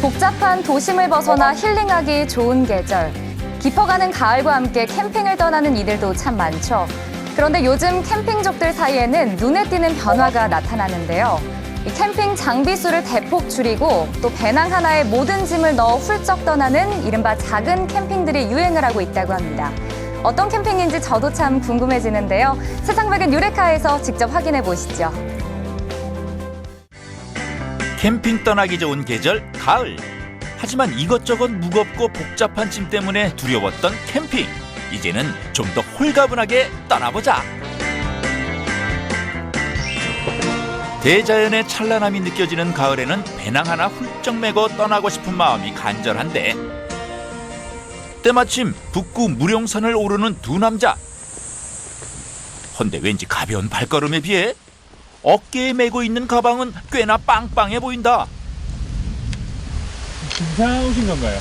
복잡한 도심을 벗어나 힐링하기 좋은 계절. 깊어가는 가을과 함께 캠핑을 떠나는 이들도 참 많죠. 그런데 요즘 캠핑족들 사이에는 눈에 띄는 변화가 나타나는데요. 이 캠핑 장비 수를 대폭 줄이고 또 배낭 하나에 모든 짐을 넣어 훌쩍 떠나는 이른바 작은 캠핑들이 유행을 하고 있다고 합니다. 어떤 캠핑인지 저도 참 궁금해지는데요. 세상백은 유레카에서 직접 확인해 보시죠. 캠핑 떠나기 좋은 계절 가을. 하지만 이것저것 무겁고 복잡한 짐 때문에 두려웠던 캠핑. 이제는 좀 더 홀가분하게 떠나보자. 대자연의 찬란함이 느껴지는 가을에는 배낭 하나 훌쩍 메고 떠나고 싶은 마음이 간절한데 때마침 북구 무령산을 오르는 두 남자. 헌데 왠지 가벼운 발걸음에 비해 어깨에 메고 있는 가방은 꽤나 빵빵해 보인다. 등산 오신 건가요?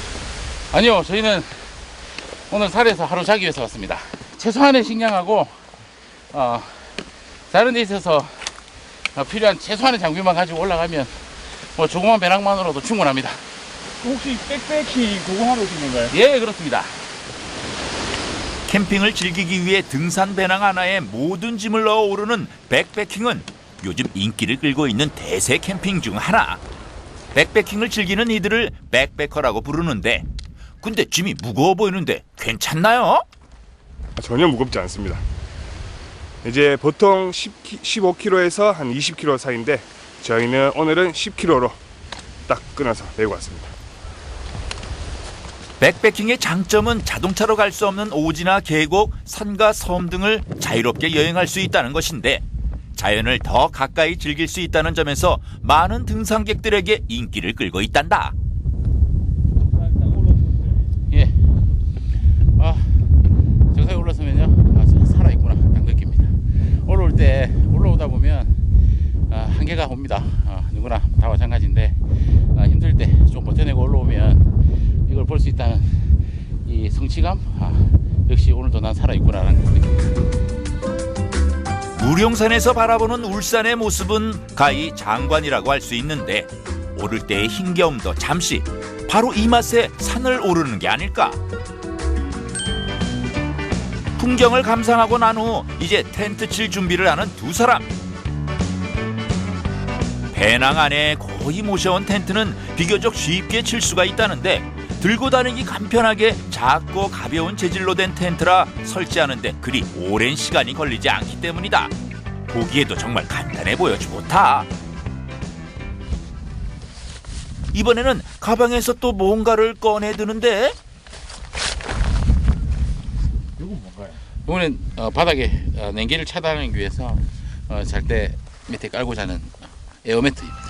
아니요, 저희는 오늘 산에서 하루 자기 위해서 왔습니다. 최소한의 식량하고 다른 데 있어서 필요한 최소한의 장비만 가지고 올라가면 뭐 조그만 배낭만으로도 충분합니다. 혹시 백패킹 그거 하러 오신 건가요? 예, 그렇습니다. 캠핑을 즐기기 위해 등산 배낭 하나에 모든 짐을 넣어 오르는 백패킹은 요즘 인기를 끌고 있는 대세 캠핑 중 하나. 백패킹을 즐기는 이들을 백패커라고 부르는데 근데 짐이 무거워 보이는데 괜찮나요? 전혀 무겁지 않습니다. 이제 보통 15kg에서 한 20kg 사이인데 저희는 오늘은 10kg로 딱 끊어서 메고 왔습니다. 백패킹의 장점은 자동차로 갈 수 없는 오지나 계곡, 산과 섬 등을 자유롭게 여행할 수 있다는 것인데 자연을 더 가까이 즐길 수 있다는 점에서 많은 등산객들에게 인기를 끌고 있단다. 예. 정상에 올라서면요, 살아있구나 딱 느낍니다. 올라오다 보면 한계가 옵니다. 누구나 다 마찬가지인데 힘들 때 좀 버텨내고 올라오면 이걸 볼 수 있다는 이 성취감, 역시 오늘도 난 살아있구나라는 느낌입니다. 무령산에서 바라보는 울산의 모습은 가히 장관이라고 할 수 있는데 오를 때의 힘겨움도 잠시 바로 이 맛에 산을 오르는 게 아닐까. 풍경을 감상하고 난 후 이제 텐트 칠 준비를 하는 두 사람. 배낭 안에 거의 모셔온 텐트는 비교적 쉽게 칠 수가 있다는데 들고 다니기 간편하게 작고 가벼운 재질로 된 텐트라 설치하는데 그리 오랜 시간이 걸리지 않기 때문이다. 보기에도 정말 간단해 보여 좋다. 이번에는 가방에서 또 뭔가를 꺼내드는데 이건 뭔가요? 이거는 바닥에 냉기를 차단하기 위해서 잘 때 밑에 깔고 자는 에어매트입니다.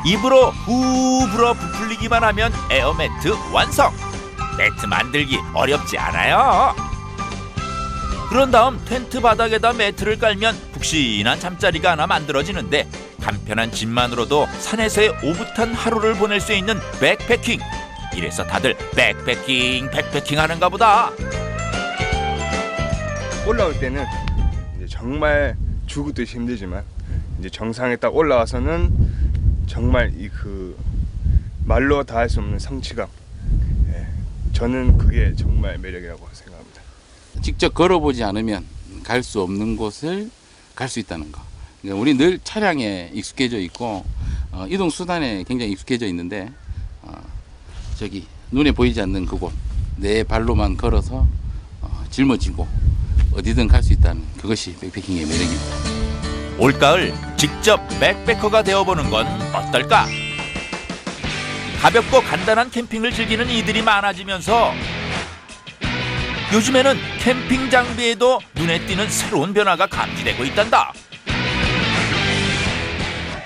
입으로 후 불어 부풀리기만 하면 에어매트 완성! 매트 만들기 어렵지 않아요. 그런 다음 텐트 바닥에다 매트를 깔면 푹신한 잠자리가 하나 만들어지는데 간편한 짐만으로도 산에서의 오붓한 하루를 보낼 수 있는 백패킹. 이래서 다들 백패킹 하는가 보다. 올라올 때는 이제 정말 죽었듯이 힘들지만 이제 정상에 딱 올라와서는 정말 말로 다 할 수 없는 성취감. 저는 그게 정말 매력이라고 생각합니다. 직접 걸어보지 않으면 갈 수 없는 곳을 갈 수 있다는 거. 그러니까 우리 늘 차량에 익숙해져 있고 이동 수단에 굉장히 익숙해져 있는데 저기 눈에 보이지 않는 그곳 내 발로만 걸어서 짊어지고 어디든 갈 수 있다는 그것이 백패킹의 매력입니다. 올가을 직접 백패커가 되어보는 건 어떨까? 가볍고 간단한 캠핑을 즐기는 이들이 많아지면서 요즘에는 캠핑 장비에도 눈에 띄는 새로운 변화가 감지되고 있단다.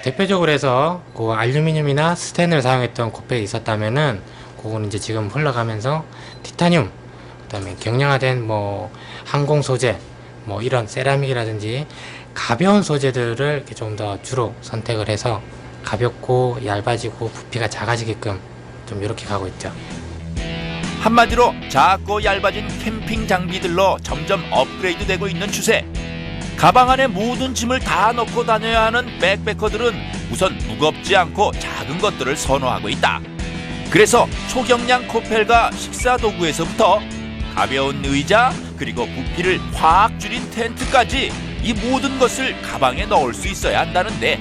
대표적으로 해서 그 알루미늄이나 스텐을 사용했던 코백이 있었다면은 그거는 이제 지금 흘러가면서 티타늄, 그다음에 경량화된 항공 소재, 이런 세라믹이라든지 가벼운 소재들을 이렇게 좀 더 주로 선택을 해서 가볍고 얇아지고 부피가 작아지게끔 좀 이렇게 가고 있죠. 한마디로 작고 얇아진 캠핑 장비들로 점점 업그레이드되고 있는 추세. 가방 안에 모든 짐을 다 넣고 다녀야 하는 백패커들은 우선 무겁지 않고 작은 것들을 선호하고 있다. 그래서 초경량 코펠과 식사 도구에서부터 가벼운 의자 그리고 부피를 확 줄인 텐트까지 이 모든 것을 가방에 넣을 수 있어야 한다는데,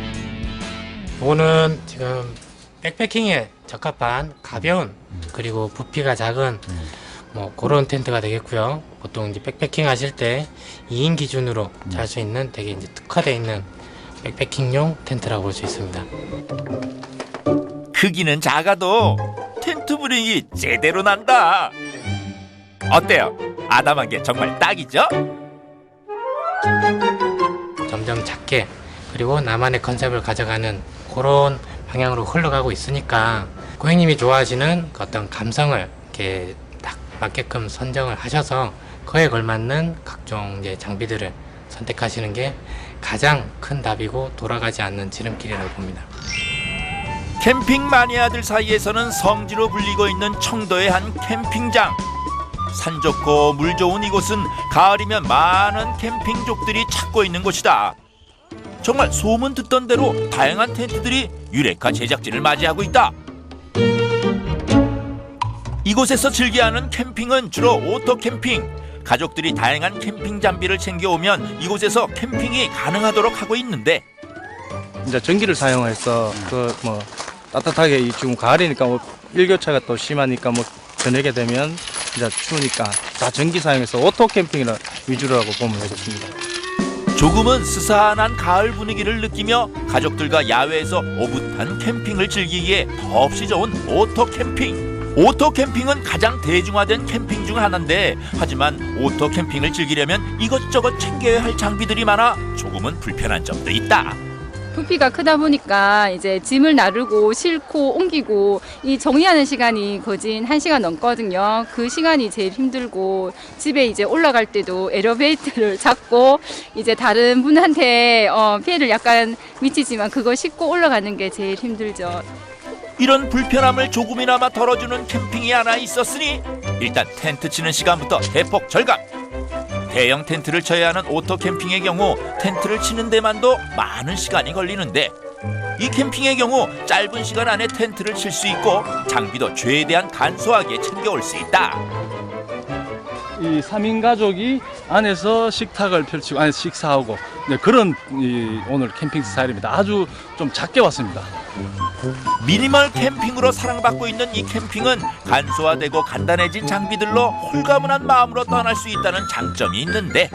이거는 지금 백패킹에 적합한 가벼운 그리고 부피가 작은 뭐 그런 텐트가 되겠고요. 보통 이제 백패킹 하실 때 2인 기준으로 잘 수 있는 되게 이제 특화되어 있는 백패킹용 텐트라고 볼 수 있습니다. 크기는 작아도 텐트 분위기 제대로 난다. 어때요? 아담한 게 정말 딱이죠? 점점 작게 그리고 나만의 컨셉을 가져가는 그런 방향으로 흘러가고 있으니까 고객님이 좋아하시는 그 어떤 감성을 이렇게 딱 맞게끔 선정을 하셔서 그에 걸맞는 각종 이제 장비들을 선택하시는 게 가장 큰 답이고 돌아가지 않는 지름길이라고 봅니다. 캠핑 마니아들 사이에서는 성지로 불리고 있는 청도의 한 캠핑장. 산 좋고 물 좋은 이곳은 가을이면 많은 캠핑족들이 찾고 있는 곳이다. 정말 소문 듣던 대로 다양한 텐트들이 유레카 제작진을 맞이하고 있다. 이곳에서 즐겨하는 캠핑은 주로 오토 캠핑. 가족들이 다양한 캠핑 장비를 챙겨오면 이곳에서 캠핑이 가능하도록 하고 있는데, 이제 전기를 사용해서 그 뭐 따뜻하게 지금 가을이니까 뭐 일교차가 또 심하니까 뭐 저녁에 되면 이제 추우니까 다 전기 사용해서 오토 캠핑이라 위주로라고 보면 되겠습니다. 조금은 스산한 가을 분위기를 느끼며 가족들과 야외에서 오붓한 캠핑을 즐기기에 더없이 좋은 오토 캠핑. 오토 캠핑은 가장 대중화된 캠핑 중 하나인데, 하지만 오토 캠핑을 즐기려면 이것저것 챙겨야 할 장비들이 많아 조금은 불편한 점도 있다. 부피가 크다 보니까 이제 짐을 나르고 싣고 옮기고 이 정리하는 시간이 거진 1시간 넘거든요. 그 시간이 제일 힘들고, 집에 이제 올라갈 때도 엘리베이터를 잡고 이제 다른 분한테 피해를 약간 미치지만 그거 싣고 올라가는 게 제일 힘들죠. 이런 불편함을 조금이나마 덜어주는 캠핑이 하나 있었으니 일단 텐트 치는 시간부터 대폭 절감. 대형 텐트를 쳐야 하는 오토 캠핑의 경우 텐트를 치는 데만도 많은 시간이 걸리는데, 이 캠핑의 경우 짧은 시간 안에 텐트를 칠 수 있고 장비도 최대한 간소하게 챙겨올 수 있다. 이 3인 가족이 안에서 식탁을 펼치고 안에서 식사하고 그런 오늘 캠핑 스타일입니다. 아주 좀 작게 왔습니다. 미니멀 캠핑으로 사랑받고 있는 이 캠핑은 간소화되고 간단해진 장비들로 홀가분한 마음으로 떠날 수 있다는 장점이 있는데,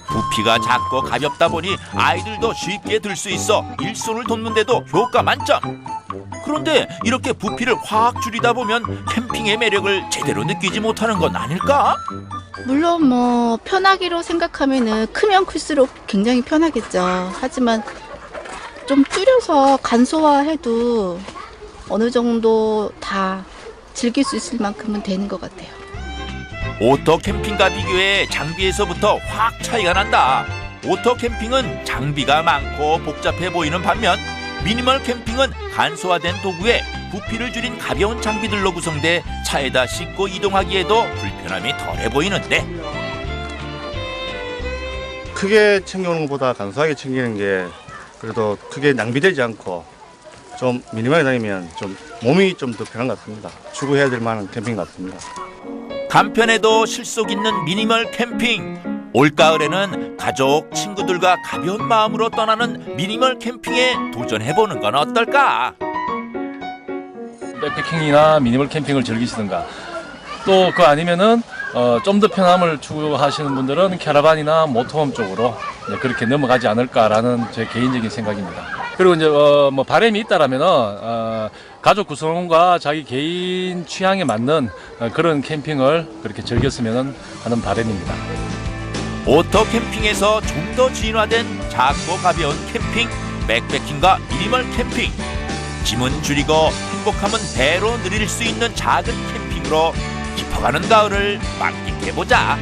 부피가 작고 가볍다 보니 아이들도 쉽게 들 수 있어 일손을 돕는데도 효과 만점. 그런데 이렇게 부피를 확 줄이다 보면 캠핑의 매력을 제대로 느끼지 못하는 건 아닐까? 물론 뭐 편하기로 생각하면은 크면 클수록 굉장히 편하겠죠. 하지만 좀 줄여서 간소화해도 어느 정도 다 즐길 수 있을 만큼은 되는 것 같아요. 오토 캠핑과 비교해 장비에서부터 확 차이가 난다. 오토 캠핑은 장비가 많고 복잡해 보이는 반면 미니멀 캠핑은 간소화된 도구에 부피를 줄인 가벼운 장비들로 구성돼 차에다 싣고 이동하기에도 불편함이 덜해 보이는데, 크게 챙겨오는 것보다 간소하게 챙기는 게 그래도 크게 낭비되지 않고 좀 미니멀하게 다니면 좀 몸이 좀 더 편한 것 같습니다. 추구해야 될 만한 캠핑 같습니다. 간편해도 실속 있는 미니멀 캠핑. 올가을에는 가족, 친구들과 가벼운 마음으로 떠나는 미니멀 캠핑에 도전해보는 건 어떨까? 백패킹이나 미니멀 캠핑을 즐기시든가, 또 그거 아니면은 좀 더 편함을 추구하시는 분들은 캐러반이나 모터홈 쪽으로 그렇게 넘어가지 않을까라는 제 개인적인 생각입니다. 그리고 이제 뭐 바람이 있다라면은 가족 구성원과 자기 개인 취향에 맞는 그런 캠핑을 그렇게 즐겼으면 하는 바람입니다. 오토 캠핑에서 좀 더 진화된 작고 가벼운 캠핑, 백패킹과 미니멀 캠핑. 짐은 줄이고 행복함은 배로 누릴 수 있는 작은 캠핑으로 깊어가는 가을을 만끽해보자.